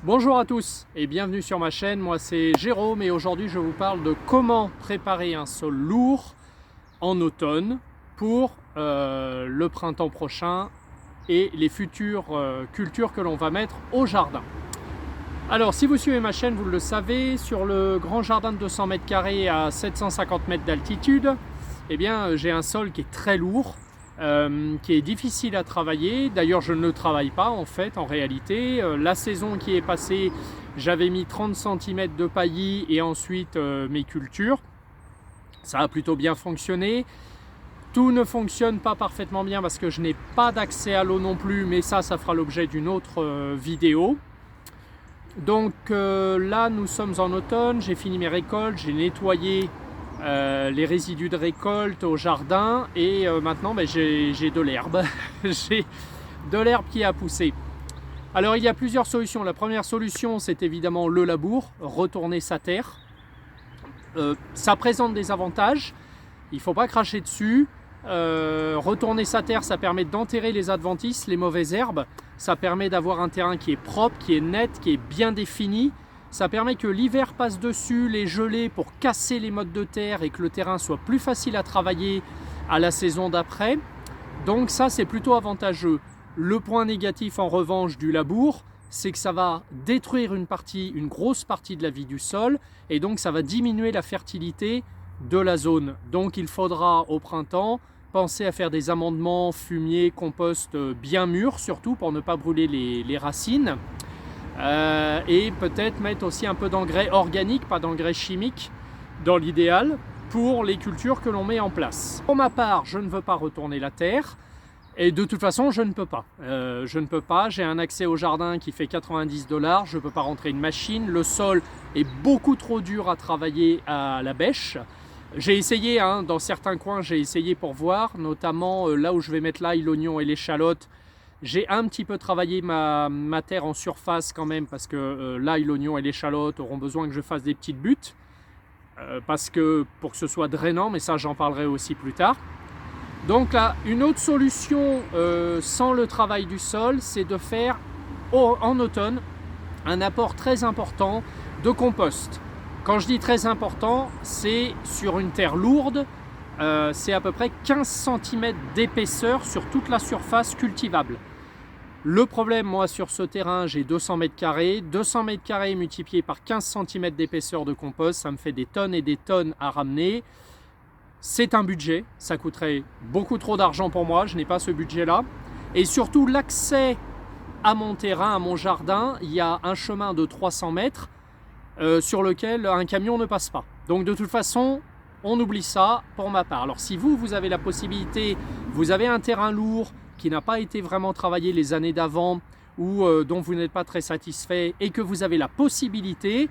Bonjour à tous et bienvenue sur ma chaîne, moi c'est Jérôme et aujourd'hui je vous parle de comment préparer un sol lourd en automne pour le printemps prochain et les futures cultures que l'on va mettre au jardin. Alors si vous suivez ma chaîne, vous le savez, sur le grand jardin de 200 mètres carrés à 750 mètres d'altitude, eh bien j'ai un sol qui est très lourd, qui est difficile à travailler. D'ailleurs je ne le travaille pas en réalité. La saison qui est passée, j'avais mis 30 cm de paillis et ensuite mes cultures. Ça a plutôt bien fonctionné. Tout ne fonctionne pas parfaitement bien parce que je n'ai pas d'accès à l'eau non plus, mais ça fera l'objet d'une autre vidéo. Donc là nous sommes en automne, j'ai fini mes récoltes, j'ai nettoyé les résidus de récolte au jardin et maintenant j'ai de l'herbe. J'ai de l'herbe qui a poussé. Alors il y a plusieurs solutions. La première solution c'est évidemment le labour, retourner sa terre. Ça présente des avantages, il ne faut pas cracher dessus. Retourner sa terre, ça permet d'enterrer les adventices, les mauvaises herbes. Ça permet d'avoir un terrain qui est propre, qui est net, qui est bien défini. Ça permet que l'hiver passe dessus, les gelées pour casser les mottes de terre et que le terrain soit plus facile à travailler à la saison d'après. Donc ça c'est plutôt avantageux. Le point négatif en revanche du labour, c'est que ça va détruire une grosse partie de la vie du sol et donc ça va diminuer la fertilité de la zone. Donc il faudra au printemps penser à faire des amendements, fumier, compost bien mûrs surtout pour ne pas brûler les racines. Et peut-être mettre aussi un peu d'engrais organique, pas d'engrais chimique dans l'idéal pour les cultures que l'on met en place. Pour ma part, je ne veux pas retourner la terre et de toute façon je ne peux pas. J'ai un accès au jardin qui fait 90 $, je ne peux pas rentrer une machine, le sol est beaucoup trop dur à travailler à la bêche. J'ai essayé, dans certains coins j'ai essayé pour voir, notamment là où je vais mettre l'ail, l'oignon et l'échalote. J'ai un petit peu travaillé ma terre en surface quand même parce que l'ail, l'oignon et l'échalote auront besoin que je fasse des petites buttes pour que ce soit drainant, mais ça j'en parlerai aussi plus tard. Donc là, une autre solution sans le travail du sol, c'est de faire en automne un apport très important de compost. Quand je dis très important, c'est sur une terre lourde, c'est à peu près 15 cm d'épaisseur sur toute la surface cultivable. Le problème, moi, sur ce terrain, j'ai 200 mètres carrés. 200 mètres carrés multiplié par 15 cm d'épaisseur de compost, ça me fait des tonnes et des tonnes à ramener. C'est un budget, ça coûterait beaucoup trop d'argent pour moi, je n'ai pas ce budget-là. Et surtout, l'accès à mon terrain, à mon jardin, il y a un chemin de 300 mètres sur lequel un camion ne passe pas. Donc de toute façon, on oublie ça pour ma part. Alors si vous avez la possibilité, vous avez un terrain lourd qui n'a pas été vraiment travaillé les années d'avant ou dont vous n'êtes pas très satisfait et que vous avez la possibilité,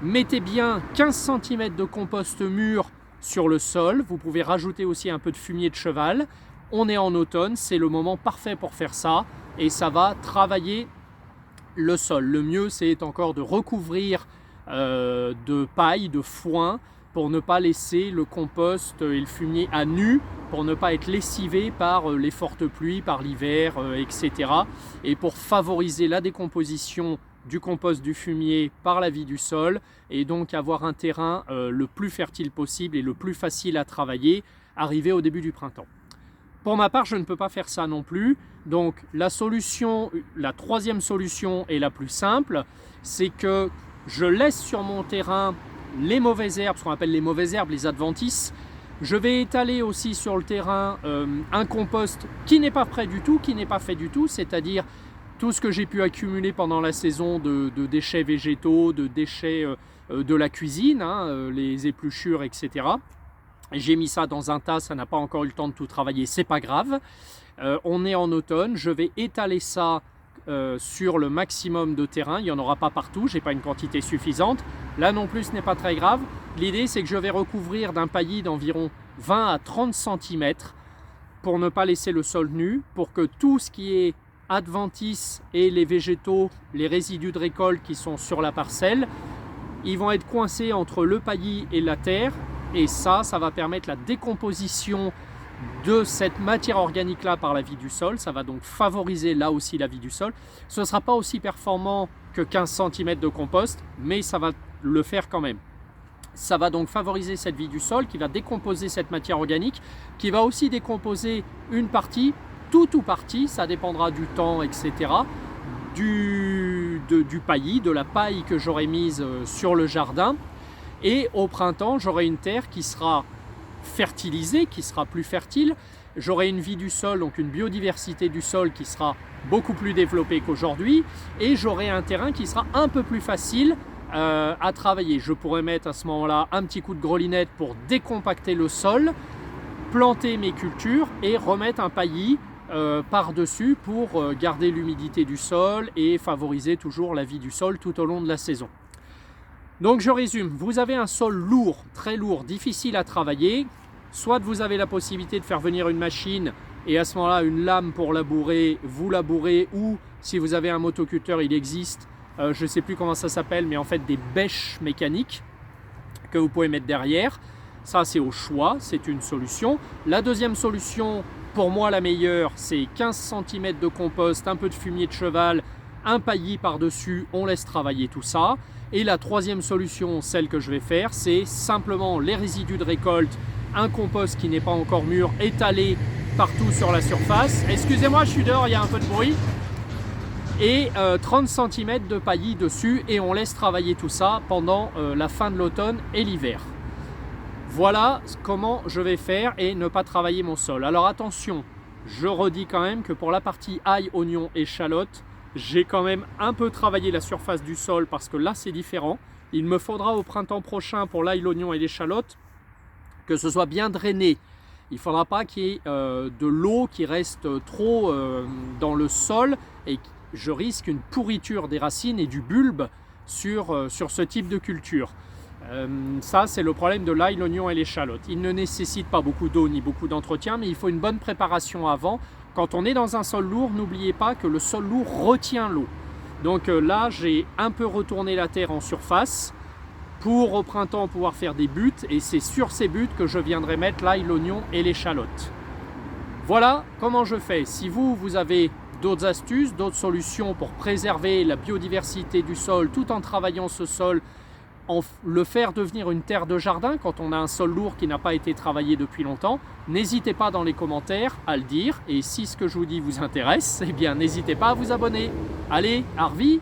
mettez bien 15 cm de compost mûr sur le sol. Vous pouvez rajouter aussi un peu de fumier de cheval. On est en automne, c'est le moment parfait pour faire ça et ça va travailler le sol. Le mieux c'est encore de recouvrir de paille, de foin pour ne pas laisser le compost et le fumier à nu, pour ne pas être lessivé par les fortes pluies, par l'hiver, etc. Et pour favoriser la décomposition du compost, du fumier par la vie du sol et donc avoir un terrain le plus fertile possible et le plus facile à travailler, arrivé au début du printemps. Pour ma part, je ne peux pas faire ça non plus. Donc la troisième solution est la plus simple, c'est que je laisse sur mon terrain les mauvaises herbes, ce qu'on appelle les mauvaises herbes, les adventices. Je vais étaler aussi sur le terrain un compost qui n'est pas prêt du tout, qui n'est pas fait du tout, c'est-à-dire tout ce que j'ai pu accumuler pendant la saison de déchets végétaux, de déchets de la cuisine, les épluchures, etc. J'ai mis ça dans un tas, ça n'a pas encore eu le temps de tout travailler, c'est pas grave. On est en automne, je vais étaler ça sur le maximum de terrain. Il n'y en aura pas partout, j'ai pas une quantité suffisante. Là non plus, ce n'est pas très grave. L'idée, c'est que je vais recouvrir d'un paillis d'environ 20 à 30 cm pour ne pas laisser le sol nu, pour que tout ce qui est adventice et les végétaux, les résidus de récolte qui sont sur la parcelle, ils vont être coincés entre le paillis et la terre. Et ça va permettre la décomposition de cette matière organique là par la vie du sol. Ça va donc favoriser là aussi la vie du sol. Ce ne sera pas aussi performant que 15 cm de compost, mais ça va le faire quand même. Ça va donc favoriser cette vie du sol qui va décomposer cette matière organique, qui va aussi décomposer une partie, tout ou partie, ça dépendra du temps, etc., du paillis, de la paille que j'aurai mise sur le jardin. Et au printemps, j'aurai une terre qui sera fertilisée, qui sera plus fertile. J'aurai une vie du sol, donc une biodiversité du sol qui sera beaucoup plus développée qu'aujourd'hui. Et j'aurai un terrain qui sera un peu plus facile à travailler. Je pourrais mettre à ce moment-là un petit coup de grelinette pour décompacter le sol, planter mes cultures et remettre un paillis par-dessus pour garder l'humidité du sol et favoriser toujours la vie du sol tout au long de la saison. Donc je résume, vous avez un sol lourd, très lourd, difficile à travailler. Soit vous avez la possibilité de faire venir une machine et à ce moment-là une lame pour labourer, vous labourez, ou si vous avez un motoculteur, il existe, je ne sais plus comment ça s'appelle, mais en fait des bêches mécaniques que vous pouvez mettre derrière. Ça c'est au choix, c'est une solution. La deuxième solution, pour moi la meilleure, c'est 15 cm de compost, un peu de fumier de cheval, un paillis par-dessus, on laisse travailler tout ça. Et la troisième solution, celle que je vais faire, c'est simplement les résidus de récolte, un compost qui n'est pas encore mûr, étalé partout sur la surface. Excusez-moi, je suis dehors, il y a un peu de bruit. Et 30 cm de paillis dessus et on laisse travailler tout ça pendant la fin de l'automne et l'hiver. Voilà comment je vais faire et ne pas travailler mon sol. Alors attention, je redis quand même que pour la partie ail, oignon, échalote, j'ai quand même un peu travaillé la surface du sol parce que là c'est différent. Il me faudra au printemps prochain pour l'ail, l'oignon et l'échalote que ce soit bien drainé. Il ne faudra pas qu'il y ait de l'eau qui reste trop dans le sol et je risque une pourriture des racines et du bulbe sur ce type de culture. Ça c'est le problème de l'ail, l'oignon et l'échalote. Il ne nécessite pas beaucoup d'eau ni beaucoup d'entretien, mais il faut une bonne préparation avant. Quand on est dans un sol lourd, n'oubliez pas que le sol lourd retient l'eau. Donc là j'ai un peu retourné la terre en surface pour au printemps pouvoir faire des buttes, et c'est sur ces buttes que je viendrai mettre l'ail, l'oignon et l'échalote. Voilà comment je fais. Si vous avez d'autres astuces, d'autres solutions pour préserver la biodiversité du sol tout en travaillant ce sol, le faire devenir une terre de jardin quand on a un sol lourd qui n'a pas été travaillé depuis longtemps, n'hésitez pas dans les commentaires à le dire, et si ce que je vous dis vous intéresse, eh bien n'hésitez pas à vous abonner. Allez, Harvey!